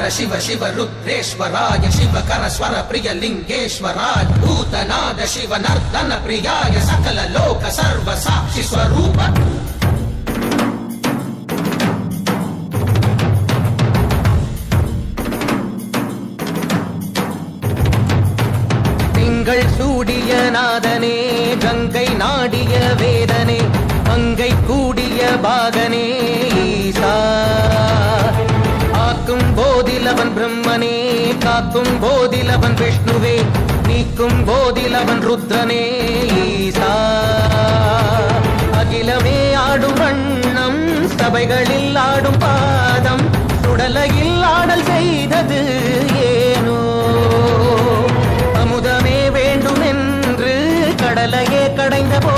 शिव शिव रुद्रेश्वराय शिवकर स्वर प्रिय लिंगेश्वराय भूतनाद शिव नर्तन प्रियाय सकल लोक सर्व साक्षि स्वरूप திங்கள் சூடிய நாதனே கங்கை நாடிய வேதனே மங்கை கூடிய பாகனே ஈசா ஆக்கும் போதிலவன் பிரம்மனே காக்கும் போதிலவன் விஷ்ணுவே நீக்கும் போதிலவன் ருத்ரனே ஈசா அகிலமே ஆடும் வண்ணம் சபைகளில் ஆடும் பாதம் சுடலையில் ஆடல் செய்தது ஏனோ அமுதமே வேண்டுமென்று கடலையே கடைந்த போ